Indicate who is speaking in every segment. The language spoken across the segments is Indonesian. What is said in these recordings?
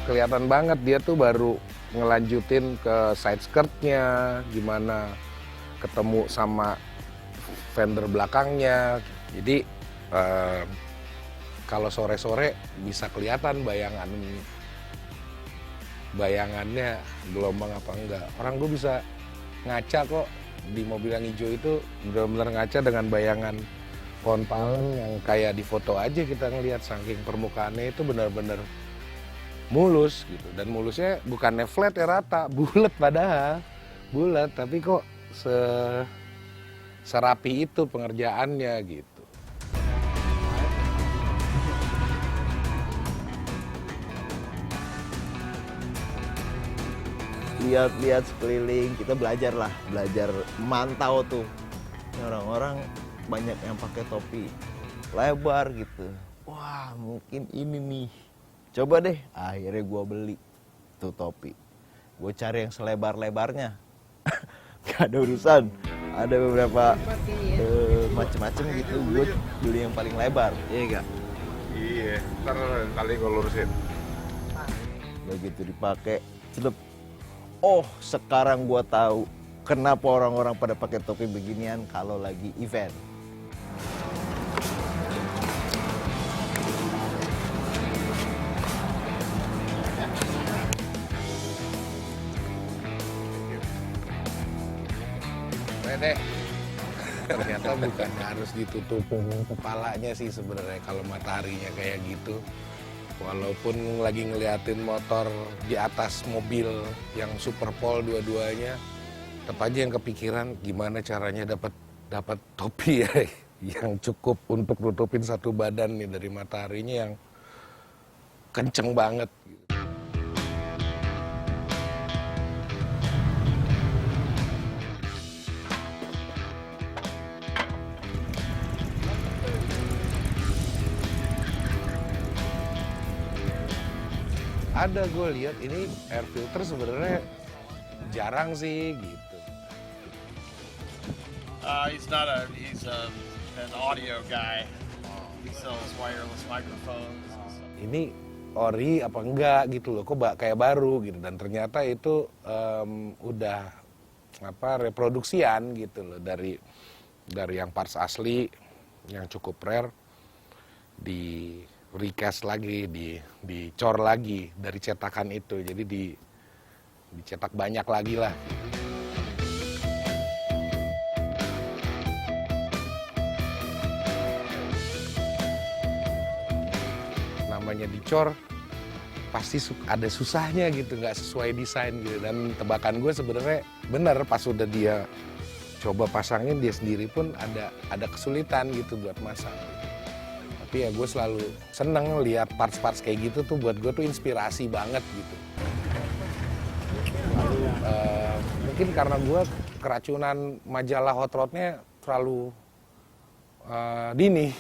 Speaker 1: kelihatan banget dia tuh baru ngelanjutin ke side skirtnya, gimana ketemu sama fender belakangnya. Jadi kalau sore-sore bisa kelihatan bayangannya gelombang apa enggak. Orang gue bisa ngaca kok di mobil yang hijau itu, benar-benar ngaca dengan bayangan pohon palem yang kayak di foto aja kita ngelihat, saking permukaannya itu benar-benar mulus gitu. Dan mulusnya bukannya flat ya, rata, bulat, padahal bulat, tapi kok serapi itu pengerjaannya gitu.
Speaker 2: Lihat-lihat sekeliling, kita belajar mantau tuh. Orang-orang banyak yang pakai topi lebar gitu. Wah, mungkin ini nih. Coba deh, akhirnya gue beli tuh topi. Gue cari yang selebar-lebarnya. Gak ada urusan. Ada beberapa macem-macem gitu. Gue beli yang paling lebar. Iya gak?
Speaker 1: Iya, ntar kali gue lurusin.
Speaker 2: Begitu dipakai, celup. Oh, sekarang gua tahu kenapa orang-orang pada pakai topi beginian kalau lagi event.
Speaker 1: Dek, ternyata bukan harus ditutupin kepalanya sih sebenarnya kalau mataharinya kayak gitu. Walaupun lagi ngeliatin motor di atas mobil yang super pole dua-duanya, tetap aja yang kepikiran gimana caranya dapat topi ya yang cukup untuk nutupin satu badan nih dari mataharinya yang kenceng banget. Ada, gue lihat ini air filter sebenarnya jarang sih gitu.
Speaker 3: He's an audio guy. He sells wireless microphones.
Speaker 1: Ini ori apa enggak gitu loh, kok kayak baru gitu. Dan ternyata itu udah reproduksian gitu loh dari yang parts asli yang cukup rare di recast lagi, dicor lagi dari cetakan itu, jadi dicetak banyak lagi lah. Namanya dicor, pasti ada susahnya gitu, nggak sesuai desain gitu. Dan tebakan gue sebenarnya bener, pas udah dia coba pasangin, dia sendiri pun ada kesulitan gitu buat masang. Tapi ya gue selalu seneng lihat parts-parts kayak gitu tuh, buat gue tuh inspirasi banget gitu. Lalu mungkin karena gue keracunan majalah Hot Rod-nya terlalu dini.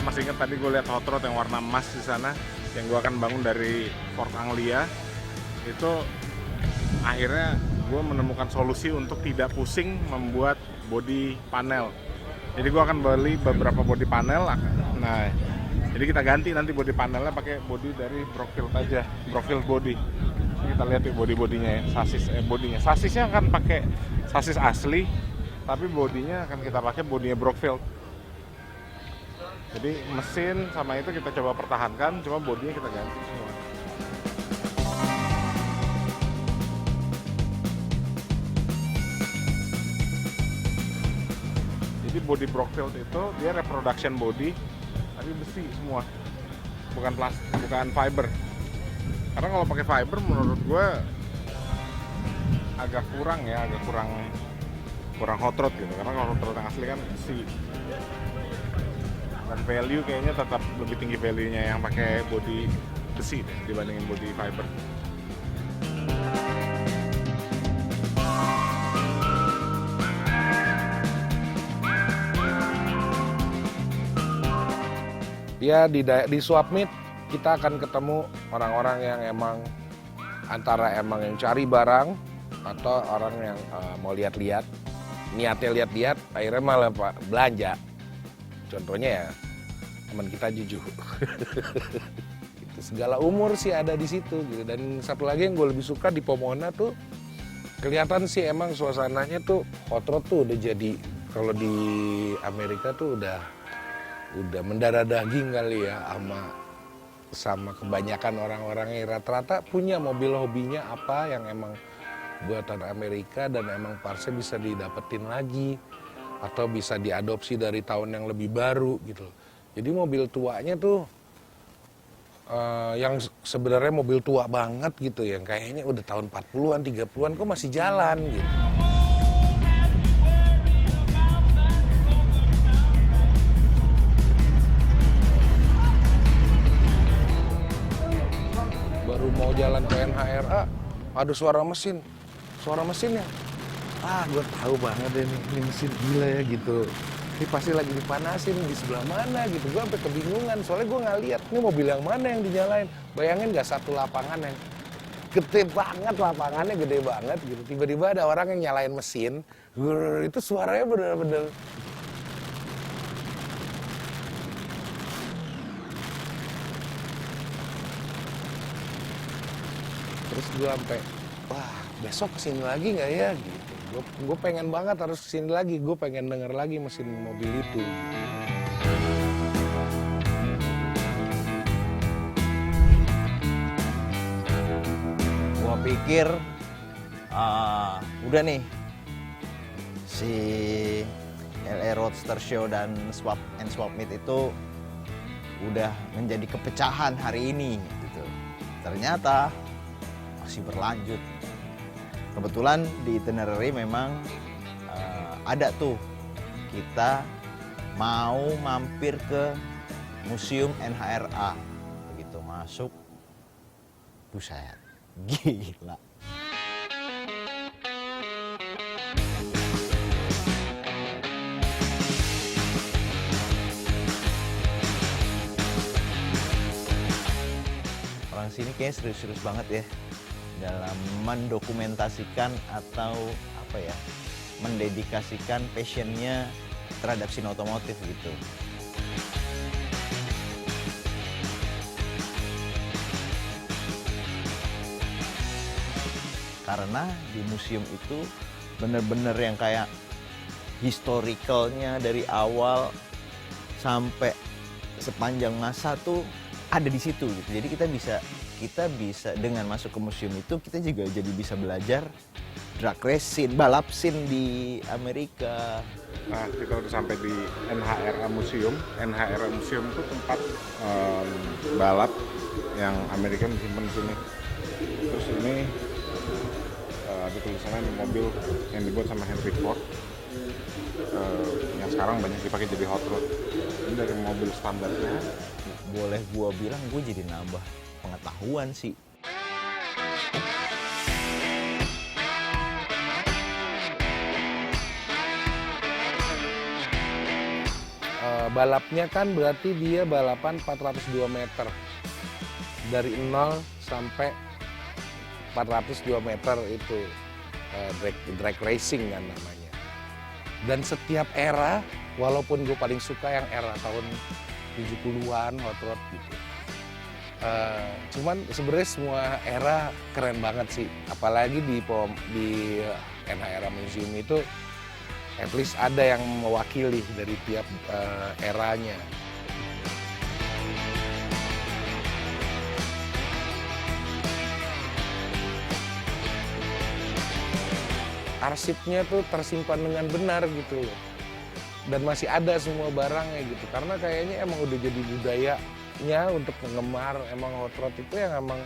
Speaker 4: Masih ingat tadi gue lihat Hot Rod yang warna emas di sana, yang gue akan bangun dari Ford Anglia. Itu akhirnya gue menemukan solusi untuk tidak pusing membuat body panel. Jadi gue akan beli beberapa body panel. Nah, jadi kita ganti nanti body panelnya pakai body dari Brockfield aja, Brockfield body. Kita lihat ya bodinya ya, bodinya. Sasisnya akan pakai sasis asli, tapi bodinya akan kita pakai bodinya Brockfield. Jadi mesin sama itu kita coba pertahankan, cuma bodinya kita ganti semua. Jadi body Brockfield itu dia reproduction body, tapi besi semua, bukan plastik, bukan fiber. Karena kalau pakai fiber menurut gue agak kurang hot rod gitu. Karena kalau hot rod yang asli kan besi. Dan value kayaknya tetap lebih tinggi value-nya yang pakai body besi deh dibandingin body fiber.
Speaker 1: Ya di swap meet kita akan ketemu orang-orang yang emang antara emang yang cari barang atau orang yang mau lihat-lihat. niatnya lihat-lihat, akhirnya malah belanja. Contohnya ya teman kita Juju. Gitu. Segala umur sih ada di situ gitu. Dan satu lagi yang gue lebih suka di Pomona tuh, kelihatan sih emang suasananya tuh hot rod tuh udah jadi, kalau di Amerika tuh udah mendarah daging kali ya sama kebanyakan orang-orang yang rata-rata punya mobil hobinya apa yang emang buatan Amerika dan emang partsnya bisa didapetin lagi atau bisa diadopsi dari tahun yang lebih baru gitu. Jadi mobil tuanya tuh yang sebenarnya mobil tua banget gitu yang kayaknya udah tahun 40-an, 30-an kok masih jalan gitu. Baru mau jalan ke NHRA, ada suara mesin ya. Gue tahu banget deh ini mesin gila ya gitu. Ini pasti lagi dipanasin di sebelah mana gitu. Gue sampai kebingungan soalnya gue nggak lihat ini mobil yang mana yang dinyalain. Bayangin nggak satu lapangan yang gede banget, lapangannya gede banget gitu. Tiba-tiba ada orang yang nyalain mesin, itu suaranya bener-bener. Terus gue sampai, wah besok kesini lagi nggak ya gitu. Gue pengen banget harus kesini lagi, gue pengen denger lagi mesin mobil itu.
Speaker 2: Gua pikir udah nih si LA Roadster Show dan Swap and Swap Meet itu udah menjadi kepecahan hari ini gitu. Ternyata masih berlanjut. Kebetulan di itinerary memang ada tuh kita mau mampir ke Museum NHRA. Begitu masuk, buset, gila. Orang sini kayaknya serius-serius banget ya dalam mendokumentasikan atau apa ya, mendedikasikan passionnya terhadap scene otomotif gitu. Karena di museum itu bener-bener yang kayak historicalnya dari awal sampai sepanjang masa tuh ada di situ gitu. Jadi kita bisa dengan masuk ke museum itu kita juga jadi bisa belajar drag racing, balap scene di Amerika.
Speaker 4: Nah, kita udah sampai di NHRA Museum. NHRA Museum itu tempat balap yang Amerika disimpan di sini. Terus ini ada tulisannya mobil yang dibuat sama Henry Ford yang sekarang banyak dipakai jadi hot rod. Ini dari mobil standarnya.
Speaker 2: Boleh gua bilang gue jadi nambah pengetahuan sih.
Speaker 1: Balapnya kan berarti dia balapan 402 meter. Dari 0 sampai 402 meter itu drag racing kan namanya. Dan setiap era, walaupun gue paling suka yang era tahun 70-an hot rod gitu. Cuman sebenarnya semua era keren banget sih. Apalagi di NHRA Museum itu at least ada yang mewakili dari tiap eranya. Arsipnya tuh tersimpan dengan benar gitu loh. Dan masih ada semua barangnya gitu. Karena kayaknya emang udah jadi budayanya untuk penggemar emang hot rod itu yang emang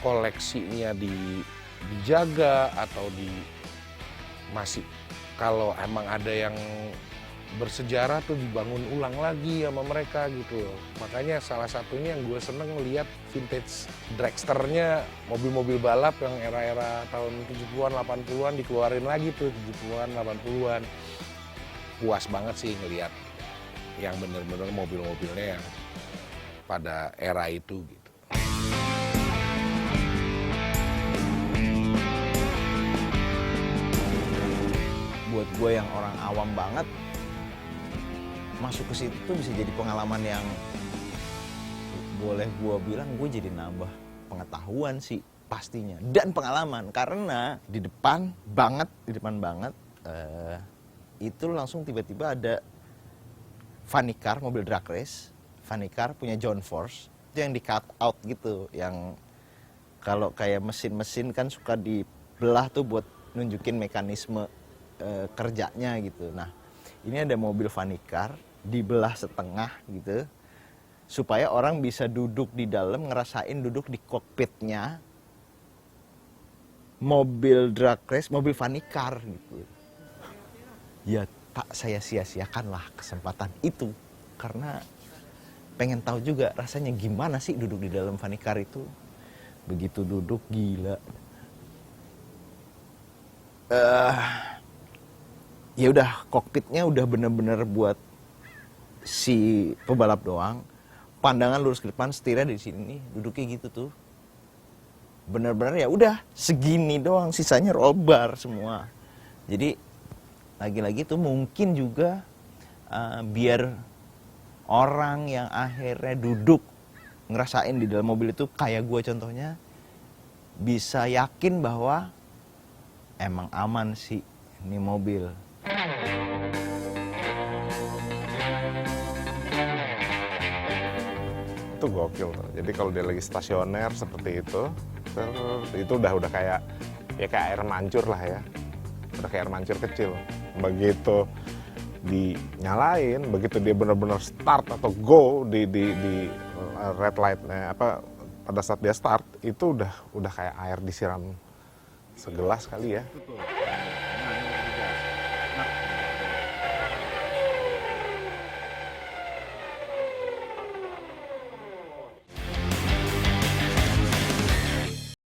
Speaker 1: koleksinya dijaga atau masih kalau emang ada yang bersejarah tuh dibangun ulang lagi sama mereka gitu loh. Makanya salah satunya yang gue seneng lihat vintage dragsternya, mobil-mobil balap yang era-era tahun 70-an, 80-an dikeluarin lagi tuh 70-an, 80-an. Puas banget sih ngelihat yang bener-bener mobil-mobilnya yang pada era itu gitu.
Speaker 2: buat gue yang orang awam banget, masuk ke situ tuh bisa jadi pengalaman yang boleh gue bilang gue jadi nambah pengetahuan sih pastinya, dan pengalaman, karena di depan banget itu langsung tiba-tiba ada funny car, mobil drag race funny car punya John Force, itu yang di cut out gitu, yang kalau kayak mesin-mesin kan suka dibelah tuh buat nunjukin mekanisme kerjanya gitu. Nah, ini ada mobil funny car dibelah setengah gitu, supaya orang bisa duduk di dalam, ngerasain duduk di kokpitnya mobil drag race, mobil funny car gitu. Ya tak saya sia-siakan lah kesempatan itu, karena pengen tahu juga rasanya gimana sih duduk di dalam funny car itu. Begitu duduk, gila. Ya udah, kokpitnya udah bener-bener buat si pebalap doang. Pandangan lurus ke depan, setirnya di sini, duduknya gitu tuh. Bener-bener ya udah segini doang, sisanya roll bar semua. Jadi lagi-lagi tuh mungkin juga biar orang yang akhirnya duduk ngerasain di dalam mobil itu kayak gue contohnya, bisa yakin bahwa emang aman sih ini mobil.
Speaker 4: Itu gokil tuh. Jadi kalau dia lagi stasioner seperti itu udah kayak ya kayak air mancur lah ya. Udah kayak air mancur kecil. Begitu dinyalain, begitu dia benar-benar start atau go di red light-nya pada saat dia start, itu udah kayak air disiram segelas kali ya.